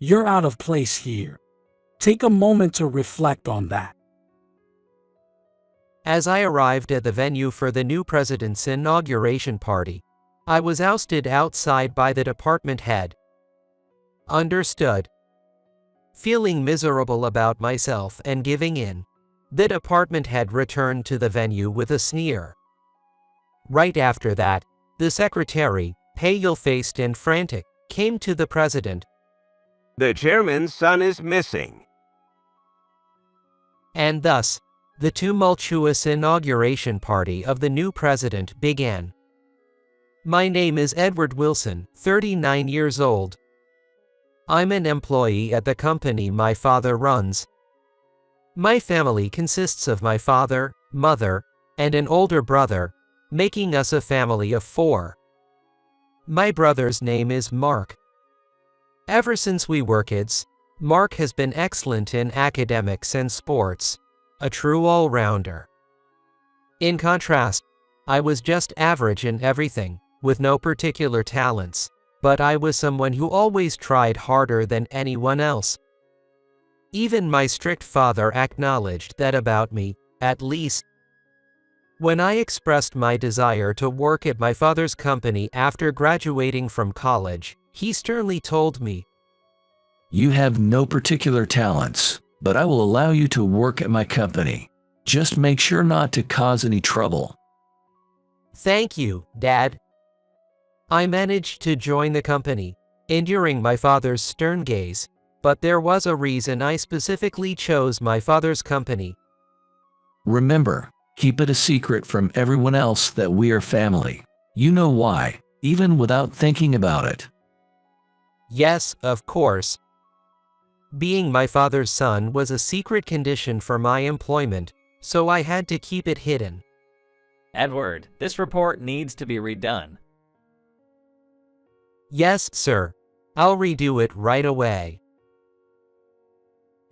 You're out of place here. Take a moment to reflect on that. As I arrived at the venue for the new president's inauguration party, I was ousted outside by the department head. Understood. Feeling miserable about myself and giving in, the department head returned to the venue with a sneer. Right after that, the secretary, pale-faced and frantic, came to the president. The chairman's son is missing. And thus, the tumultuous inauguration party of the new president began. My name is Edward Wilson, 39 years old. I'm an employee at the company my father runs. My family consists of my father, mother, and an older brother, making us a family of 4. My brother's name is Mark. Ever since we were kids, Mark has been excellent in academics and sports, a true all-rounder. In contrast, I was just average in everything, with no particular talents, but I was someone who always tried harder than anyone else. Even my strict father acknowledged that about me, at least. When I expressed my desire to work at my father's company after graduating from college, he sternly told me, "You have no particular talents, but I will allow you to work at my company. Just make sure not to cause any trouble." Thank you, Dad. I managed to join the company, enduring my father's stern gaze, but there was a reason I specifically chose my father's company. Remember, keep it a secret from everyone else that we are family. You know why, even without thinking about it. Yes, of course. Being my father's son was a secret condition for my employment, so I had to keep it hidden. Edward, this report needs to be redone. Yes, sir. I'll redo it right away.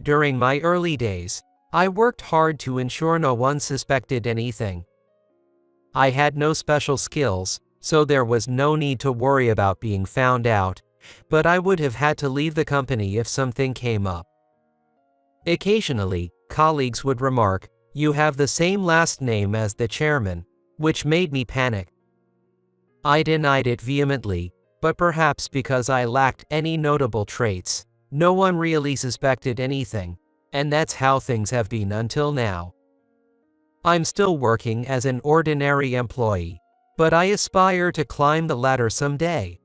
During my early days, I worked hard to ensure no one suspected anything. I had no special skills, so there was no need to worry about being found out, but I would have had to leave the company if something came up. Occasionally, colleagues would remark, "You have the same last name as the chairman," which made me panic. I denied it vehemently, but perhaps because I lacked any notable traits, no one really suspected anything, and that's how things have been until now. I'm still working as an ordinary employee, but I aspire to climb the ladder someday.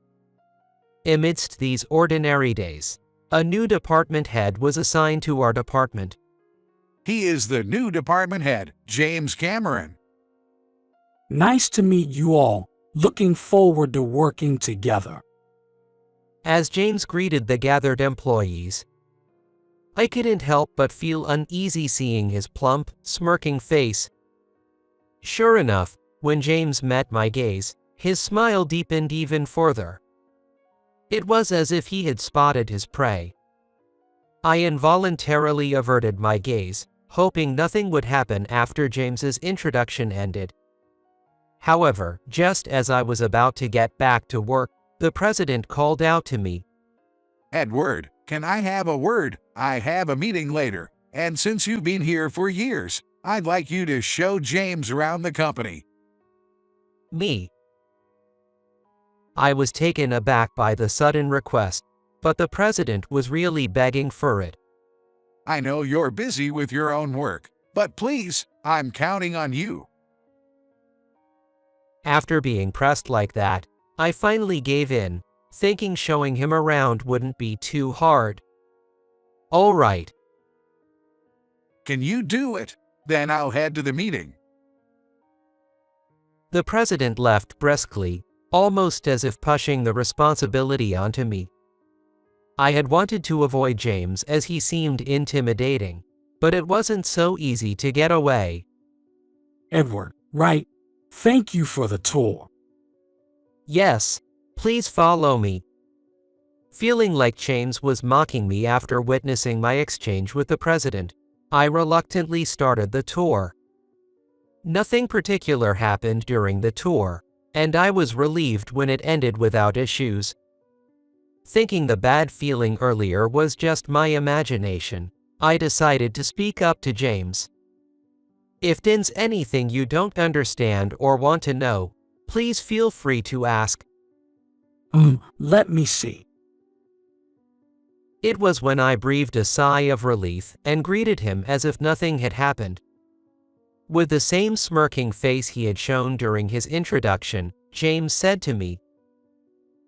Amidst these ordinary days, a new department head was assigned to our department. He is the new department head, James Cameron. Nice to meet you all. Looking forward to working together. As James greeted the gathered employees, I couldn't help but feel uneasy seeing his plump, smirking face. Sure enough, when James met my gaze, his smile deepened even further. It was as if he had spotted his prey. I involuntarily averted my gaze, hoping nothing would happen after James's introduction ended. However, just as I was about to get back to work, the president called out to me. "Edward, can I have a word? I have a meeting later, and since you've been here for years, I'd like you to show James around the company." Me. I was taken aback by the sudden request, but the president was really begging for it. "I know you're busy with your own work, but please, I'm counting on you." After being pressed like that, I finally gave in, thinking showing him around wouldn't be too hard. All right. "Can you do it? Then I'll head to the meeting." The president left briskly, almost as if pushing the responsibility onto me. I had wanted to avoid James as he seemed intimidating, but it wasn't so easy to get away. Edward, right? Thank you for the tour. Yes, please follow me. Feeling like James was mocking me after witnessing my exchange with the president, I reluctantly started the tour. Nothing particular happened during the tour, and I was relieved when it ended without issues. Thinking the bad feeling earlier was just my imagination, I decided to speak up to James. If there's anything you don't understand or want to know, please feel free to ask. Let me see. It was when I breathed a sigh of relief and greeted him as if nothing had happened. With the same smirking face he had shown during his introduction, James said to me,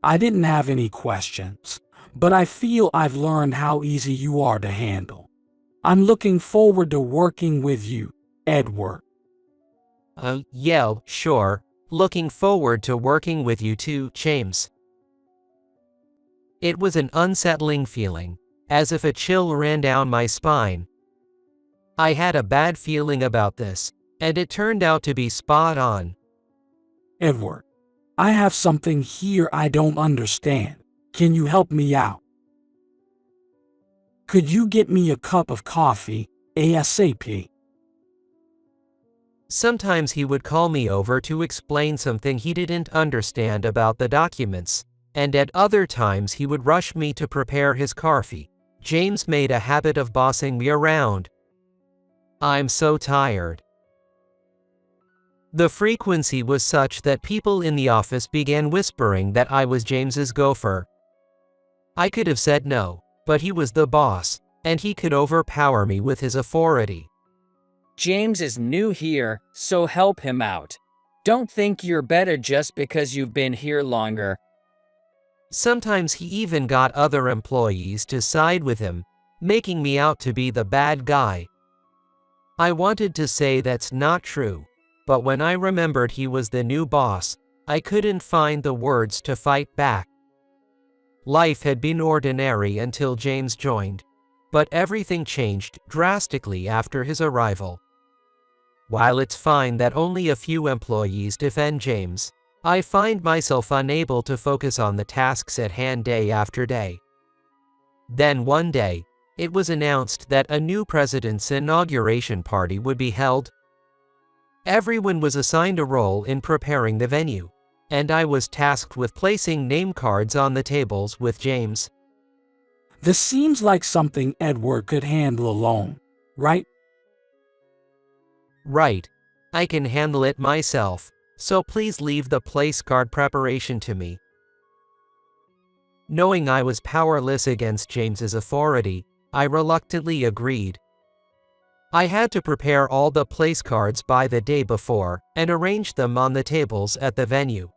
I didn't have any questions, but I feel I've learned how easy you are to handle. I'm looking forward to working with you, Edward. Yeah, sure. Looking forward to working with you too, James. It was an unsettling feeling, as if a chill ran down my spine. I had a bad feeling about this, and it turned out to be spot on. Edward, I have something here I don't understand. Can you help me out? Could you get me a cup of coffee, ASAP? Sometimes he would call me over to explain something he didn't understand about the documents, and at other times he would rush me to prepare his coffee. James made a habit of bossing me around. I'm so tired. The frequency was such that people in the office began whispering that I was James's gopher. I could have said no, but he was the boss, and he could overpower me with his authority. James is new here, so help him out. Don't think you're better just because you've been here longer. Sometimes he even got other employees to side with him, making me out to be the bad guy. I wanted to say that's not true, but when I remembered he was the new boss, I couldn't find the words to fight back. Life had been ordinary until James joined, but everything changed drastically after his arrival. While it's fine that only a few employees defend James, I find myself unable to focus on the tasks at hand day after day. Then one day, it was announced that a new president's inauguration party would be held. Everyone was assigned a role in preparing the venue, and I was tasked with placing name cards on the tables with James. This seems like something Edward could handle alone, right? Right. I can handle it myself, so please leave the place card preparation to me. Knowing I was powerless against James's authority, I reluctantly agreed. I had to prepare all the place cards by the day before and arrange them on the tables at the venue.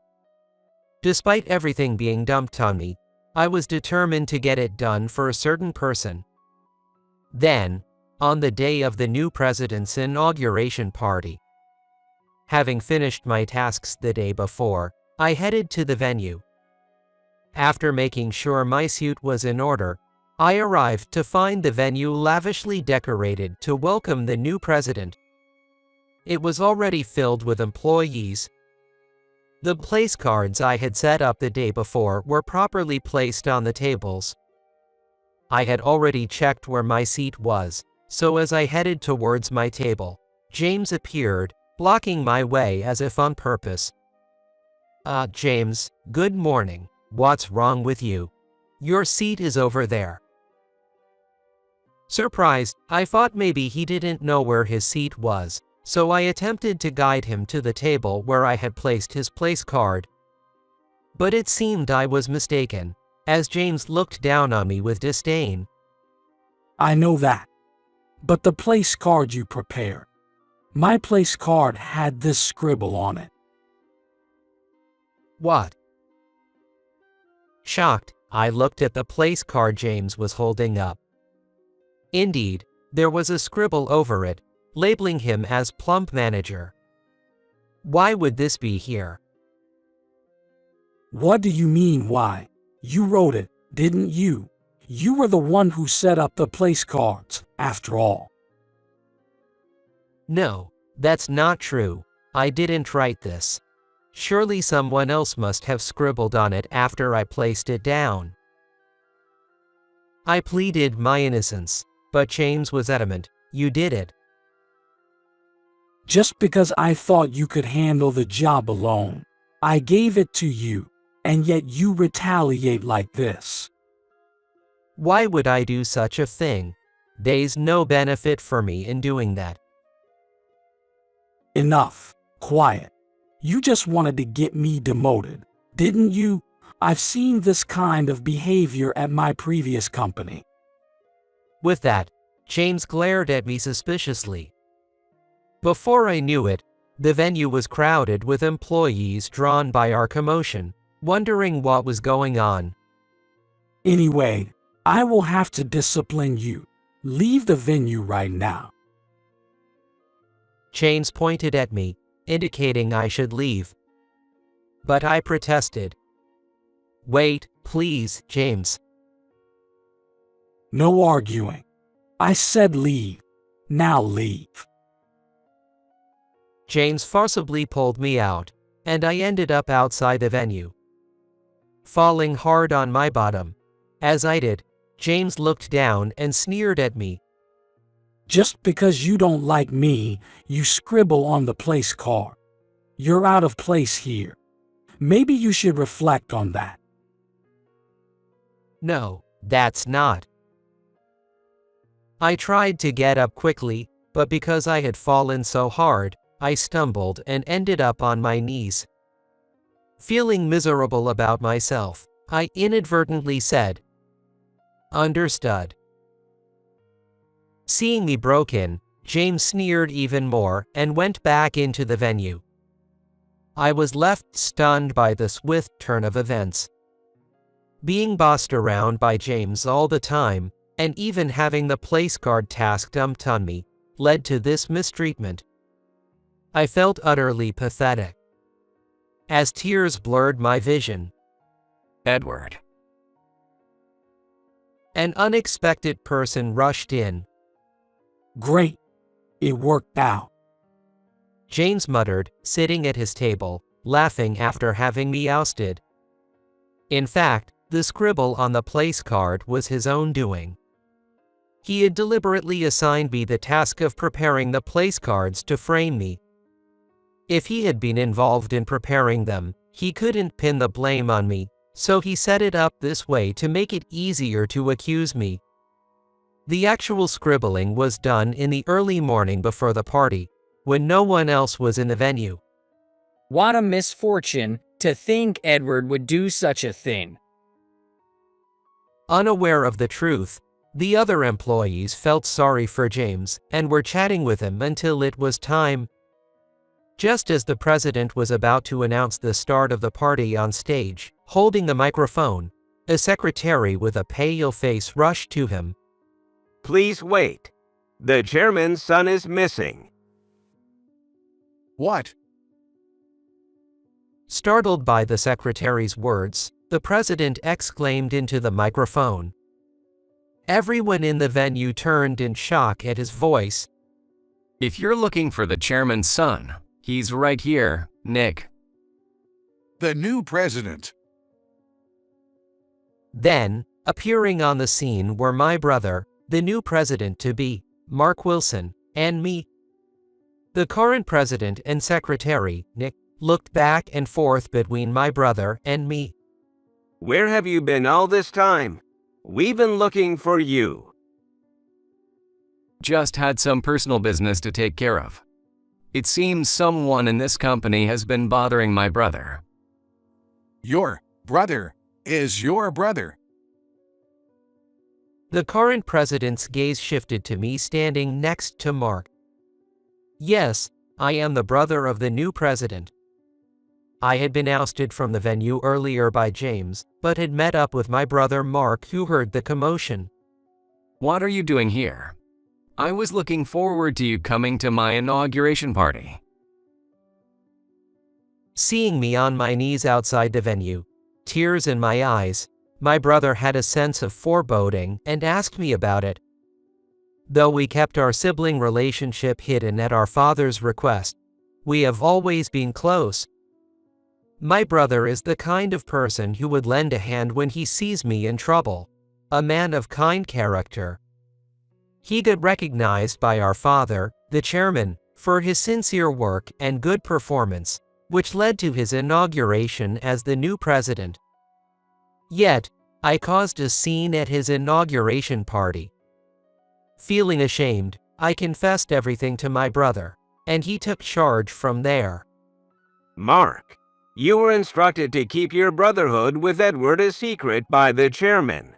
Despite everything being dumped on me, I was determined to get it done for a certain person. Then, on the day of the new president's inauguration party, having finished my tasks the day before, I headed to the venue. After making sure my suit was in order, I arrived to find the venue lavishly decorated to welcome the new president. It was already filled with employees. The place cards I had set up the day before were properly placed on the tables. I had already checked where my seat was, so as I headed towards my table, James appeared, blocking my way as if on purpose. James, good morning. What's wrong with you? Your seat is over there. Surprised, I thought maybe he didn't know where his seat was, so I attempted to guide him to the table where I had placed his place card. But it seemed I was mistaken, as James looked down on me with disdain. I know that. But the place card you prepared. My place card had this scribble on it. What? Shocked, I looked at the place card James was holding up. Indeed, there was a scribble over it, labeling him as plump manager. Why would this be here? What do you mean why? You wrote it, didn't you? You were the one who set up the place cards, after all. No, that's not true. I didn't write this. Surely someone else must have scribbled on it after I placed it down. I pleaded my innocence, but James was adamant. You did it. Just because I thought you could handle the job alone. I gave it to you, and yet you retaliate like this. Why would I do such a thing? There's no benefit for me in doing that. Enough. Quiet. You just wanted to get me demoted, didn't you? I've seen this kind of behavior at my previous company. With that, James glared at me suspiciously. Before I knew it, the venue was crowded with employees drawn by our commotion, wondering what was going on. Anyway, I will have to discipline you. Leave the venue right now. James pointed at me, indicating I should leave. But I protested. Wait, please, James. No arguing. I said leave. Now leave. James forcibly pulled me out, and I ended up outside the venue, falling hard on my bottom. As I did, James looked down and sneered at me. Just because you don't like me, you scribble on the place card. You're out of place here. Maybe you should reflect on that. No, that's not. I tried to get up quickly, but because I had fallen so hard, I stumbled and ended up on my knees. Feeling miserable about myself, I inadvertently said, "Understood." Seeing me broken, James sneered even more and went back into the venue. I was left stunned by the swift turn of events. Being bossed around by James all the time, and even having the place card task dumped on me, led to this mistreatment. I felt utterly pathetic. As tears blurred my vision, Edward. an unexpected person rushed in. Great. It worked out. James muttered, sitting at his table, laughing after having me ousted. In fact, the scribble on the place card was his own doing. He had deliberately assigned me the task of preparing the place cards to frame me. If he had been involved in preparing them, he couldn't pin the blame on me, so he set it up this way to make it easier to accuse me. The actual scribbling was done in the early morning before the party, when no one else was in the venue. What a misfortune to think Edward would do such a thing. Unaware of the truth, the other employees felt sorry for James and were chatting with him until it was time. Just as the president was about to announce the start of the party on stage, holding the microphone, a secretary with a pale face rushed to him. Please wait. The chairman's son is missing. What? Startled by the secretary's words, the president exclaimed into the microphone. Everyone in the venue turned in shock at his voice. If you're looking for the chairman's son, he's right here, Nick. The new president. Then, appearing on the scene were my brother, the new president-to-be, Mark Wilson, and me. The current president and secretary, Nick, looked back and forth between my brother and me. Where have you been all this time? We've been looking for you. Just had some personal business to take care of. It seems someone in this company has been bothering my brother. Your brother is your brother. The current president's gaze shifted to me standing next to Mark. Yes, I am the brother of the new president. I had been ousted from the venue earlier by James, but had met up with my brother Mark, who heard the commotion. What are you doing here? I was looking forward to you coming to my inauguration party. Seeing me on my knees outside the venue, tears in my eyes, my brother had a sense of foreboding and asked me about it. Though we kept our sibling relationship hidden at our father's request, we have always been close. My brother is the kind of person who would lend a hand when he sees me in trouble, a man of kind character. He got recognized by our father, the chairman, for his sincere work and good performance, which led to his inauguration as the new president. Yet, I caused a scene at his inauguration party. Feeling ashamed, I confessed everything to my brother, and he took charge from there. Mark, you were instructed to keep your brotherhood with Edward a secret by the chairman.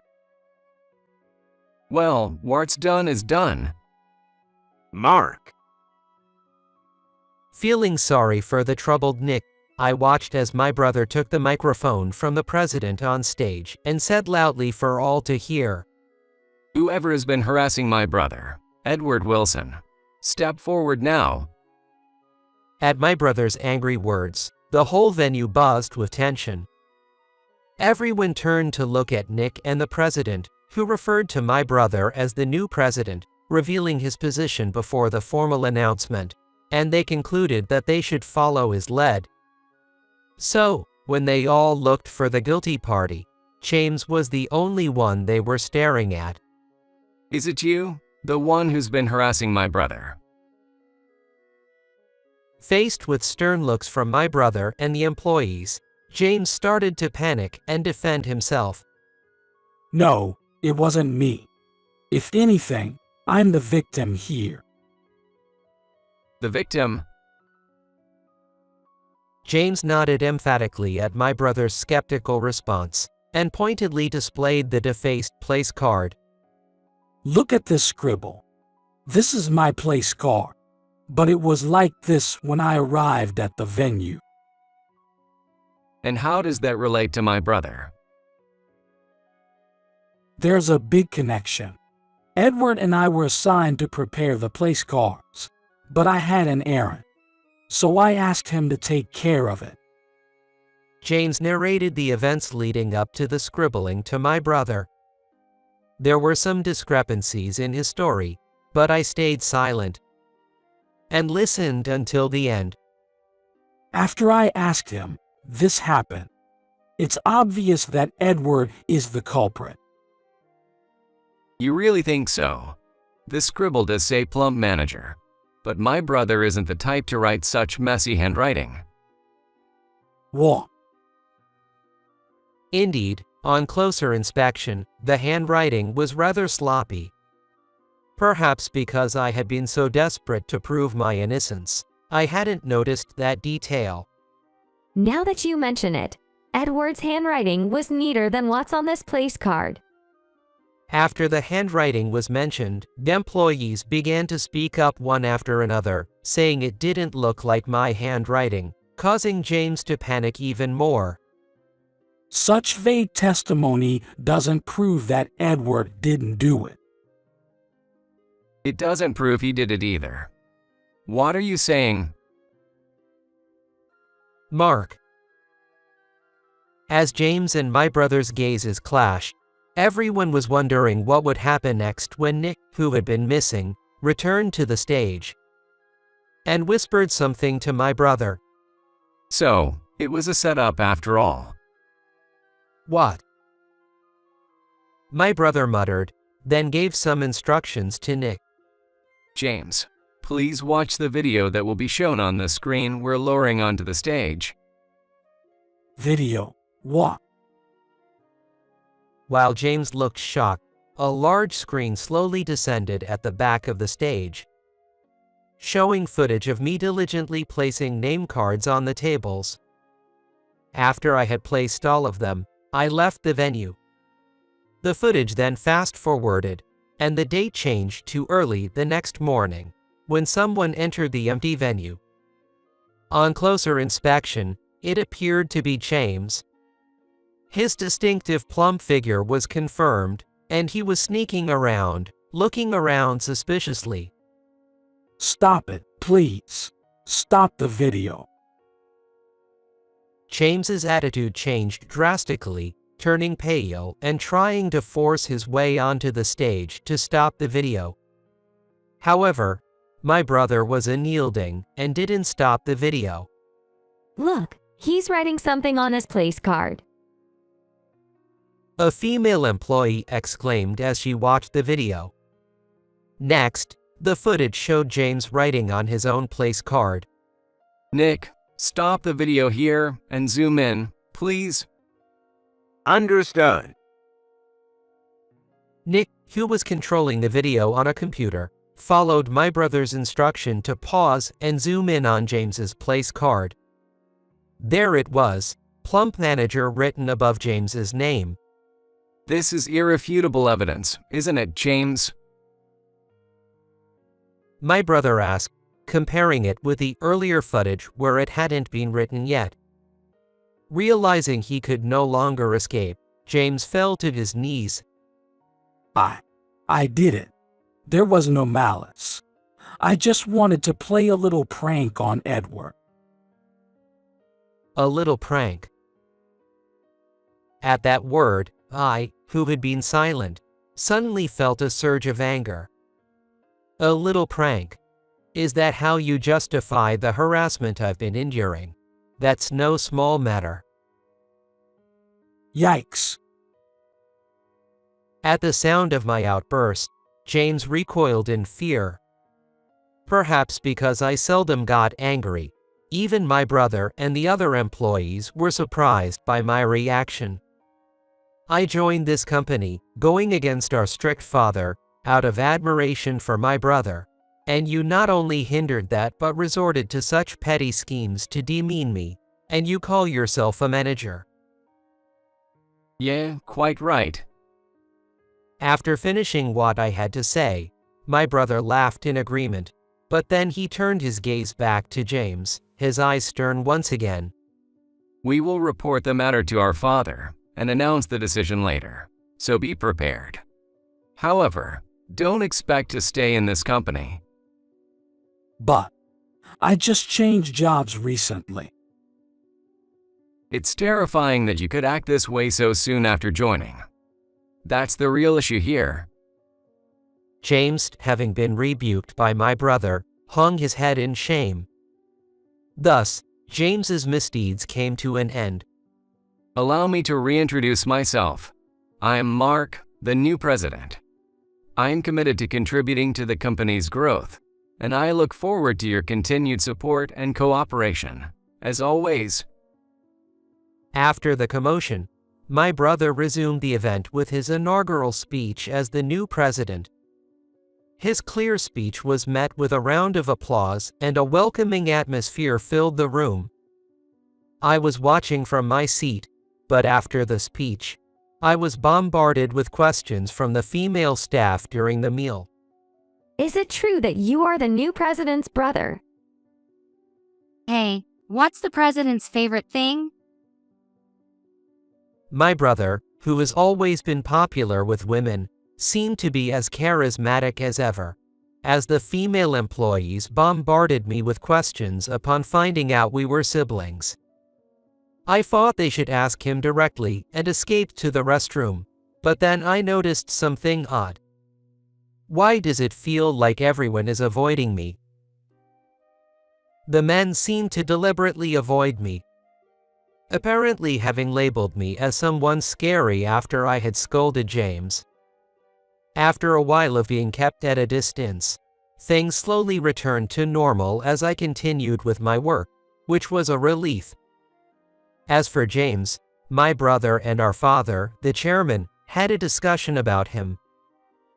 Well, what's done is done. Mark. Feeling sorry for the troubled Nick, I watched as my brother took the microphone from the president on stage and said loudly for all to hear, Whoever has been harassing my brother, Edward Wilson, step forward now. At my brother's angry words, the whole venue buzzed with tension. Everyone turned to look at Nick and the president, who referred to my brother as the new president, revealing his position before the formal announcement, and they concluded that they should follow his lead. So, when they all looked for the guilty party, James was the only one they were staring at. Is it you, the one who's been harassing my brother? Faced with stern looks from my brother and the employees, James started to panic and defend himself. No, it wasn't me. If anything, I'm the victim here. The victim? James nodded emphatically at my brother's skeptical response and pointedly displayed the defaced place card. Look at this scribble. This is my place card, but it was like this when I arrived at the venue. And how does that relate to my brother? There's a big connection. Edward and I were assigned to prepare the place cards, but I had an errand, so I asked him to take care of it. James narrated the events leading up to the scribbling to my brother. There were some discrepancies in his story, but I stayed silent and listened until the end. After I asked him, this happened. It's obvious that Edward is the culprit. You really think so? This scribble does say plump manager, but my brother isn't the type to write such messy handwriting. What? Indeed, on closer inspection, the handwriting was rather sloppy. Perhaps because I had been so desperate to prove my innocence, I hadn't noticed that detail. Now that you mention it, Edward's handwriting was neater than what's on this place card. After the handwriting was mentioned, the employees began to speak up one after another, saying it didn't look like my handwriting, causing James to panic even more. Such vague testimony doesn't prove that Edward didn't do it. It doesn't prove he did it either. What are you saying? Mark. As James and my brother's gazes clashed, everyone was wondering what would happen next when Nick, who had been missing, returned to the stage and whispered something to my brother. So, it was a setup after all. What? My brother muttered, then gave some instructions to Nick. James, please watch the video that will be shown on the screen we're lowering onto the stage. Video? What? While James looked shocked, a large screen slowly descended at the back of the stage, showing footage of me diligently placing name cards on the tables. After I had placed all of them, I left the venue. The footage then fast-forwarded, and the date changed to early the next morning, when someone entered the empty venue. On closer inspection, it appeared to be James. His distinctive plump figure was confirmed, and he was sneaking around, looking around suspiciously. Stop it, please. Stop the video. James's attitude changed drastically, turning pale and trying to force his way onto the stage to stop the video. However, my brother was unyielding and didn't stop the video. Look, he's writing something on his place card. A female employee exclaimed as she watched the video. Next, the footage showed James writing on his own place card. Nick, stop the video here and zoom in, please. Understood. Nick, who was controlling the video on a computer, followed my brother's instruction to pause and zoom in on James's place card. There it was, Plump Manager written above James's name. This is irrefutable evidence, isn't it, James? My brother asked, comparing it with the earlier footage where it hadn't been written yet. Realizing he could no longer escape, James fell to his knees. I did it. There was no malice. I just wanted to play a little prank on Edward. A little prank. At that word, I, who had been silent, suddenly felt a surge of anger. A little prank. Is that how you justify the harassment I've been enduring? That's no small matter. Yikes. At the sound of my outburst, James recoiled in fear. Perhaps because I seldom got angry, even my brother and the other employees were surprised by my reaction. I joined this company, going against our strict father, out of admiration for my brother, and you not only hindered that but resorted to such petty schemes to demean me, and you call yourself a manager. Yeah, quite right. After finishing what I had to say, my brother laughed in agreement, but then he turned his gaze back to James, his eyes stern once again. We will report the matter to our father and announce the decision later, so be prepared. However, don't expect to stay in this company. But I just changed jobs recently. It's terrifying that you could act this way so soon after joining. That's the real issue here. James, having been rebuked by my brother, hung his head in shame. Thus, James's misdeeds came to an end. Allow me to reintroduce myself. I am Mark, the new president. I am committed to contributing to the company's growth, and I look forward to your continued support and cooperation, as always. After the commotion, my brother resumed the event with his inaugural speech as the new president. His clear speech was met with a round of applause and a welcoming atmosphere filled the room. I was watching from my seat, but after the speech, I was bombarded with questions from the female staff during the meal. Is it true that you are the new president's brother? Hey, what's the president's favorite thing? My brother, who has always been popular with women, seemed to be as charismatic as ever, as the female employees bombarded me with questions upon finding out we were siblings. I thought they should ask him directly and escaped to the restroom, but then I noticed something odd. Why does it feel like everyone is avoiding me? The men seemed to deliberately avoid me, apparently having labeled me as someone scary after I had scolded James. After a while of being kept at a distance, things slowly returned to normal as I continued with my work, which was a relief. As for James, my brother and our father, the chairman, had a discussion about him.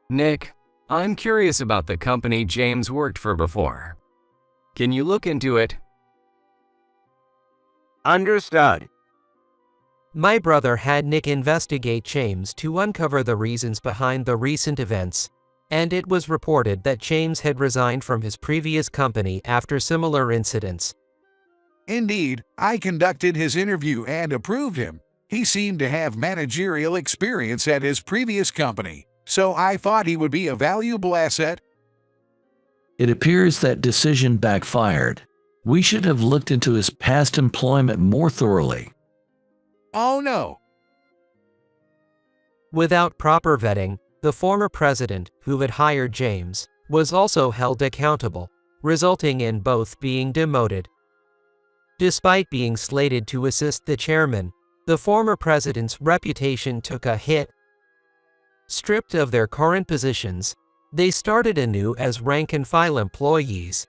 Nick, I'm curious about the company James worked for before. Can you look into it? Understood. My brother had Nick investigate James to uncover the reasons behind the recent events, and it was reported that James had resigned from his previous company after similar incidents. Indeed, I conducted his interview and approved him. He seemed to have managerial experience at his previous company, so I thought he would be a valuable asset. It appears that decision backfired. We should have looked into his past employment more thoroughly. Oh no. Without proper vetting, the former president, who had hired James, was also held accountable, resulting in both being demoted. Despite being slated to assist the chairman, the former president's reputation took a hit. Stripped of their current positions, they started anew as rank-and-file employees.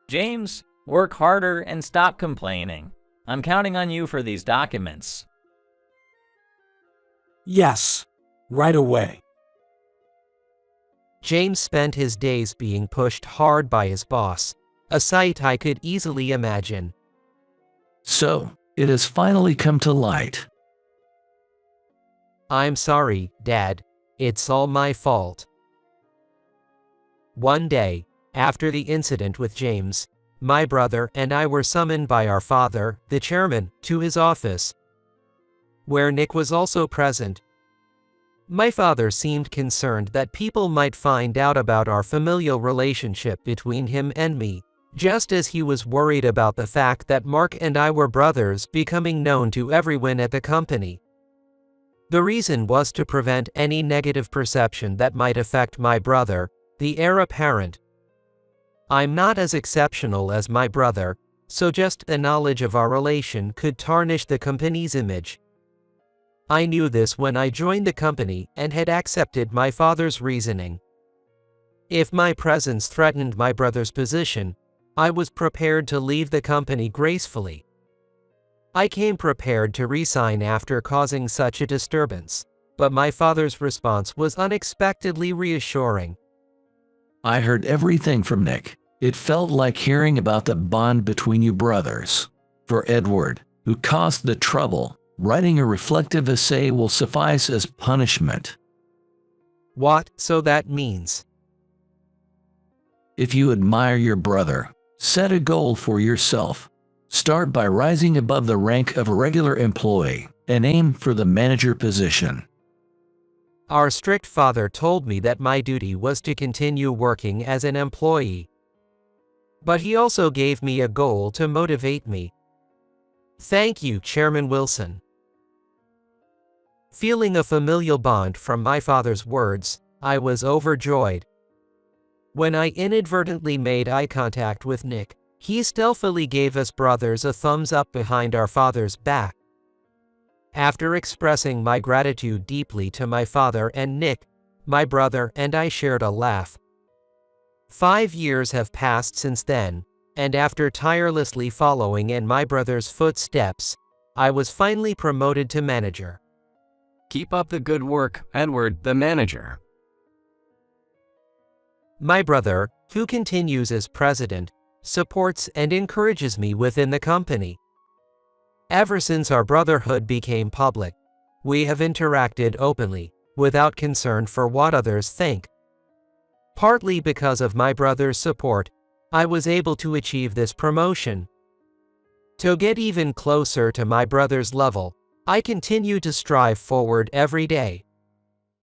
James, work harder and stop complaining. I'm counting on you for these documents. Yes, right away. James spent his days being pushed hard by his boss, a sight I could easily imagine. So, it has finally come to light. I'm sorry, Dad. It's all my fault. One day, after the incident with James, my brother and I were summoned by our father, the chairman, to his office, where Nick was also present. My father seemed concerned that people might find out about our familial relationship between him and me, just as he was worried about the fact that Mark and I were brothers becoming known to everyone at the company. The reason was to prevent any negative perception that might affect my brother, the heir apparent. I'm not as exceptional as my brother, so just the knowledge of our relation could tarnish the company's image. I knew this when I joined the company and had accepted my father's reasoning. If my presence threatened my brother's position, I was prepared to leave the company gracefully. I came prepared to resign after causing such a disturbance, but my father's response was unexpectedly reassuring. I heard everything from Nick. It felt like hearing about the bond between you brothers. For Edward, who caused the trouble, writing a reflective essay will suffice as punishment. What, so that means? If you admire your brother, set a goal for yourself. Start by rising above the rank of a regular employee and aim for the manager position. Our strict father told me that my duty was to continue working as an employee. But he also gave me a goal to motivate me. Thank you, Chairman Wilson. Feeling a familial bond from my father's words, I was overjoyed. When I inadvertently made eye contact with Nick, he stealthily gave us brothers a thumbs up behind our father's back. After expressing my gratitude deeply to my father and Nick, my brother and I shared a laugh. 5 years have passed since then, and after tirelessly following in my brother's footsteps, I was finally promoted to manager. Keep up the good work, Edward, the manager. My brother, who continues as president, supports and encourages me within the company. Ever since our brotherhood became public, we have interacted openly, without concern for what others think. Partly because of my brother's support, I was able to achieve this promotion. To get even closer to my brother's level, I continue to strive forward every day.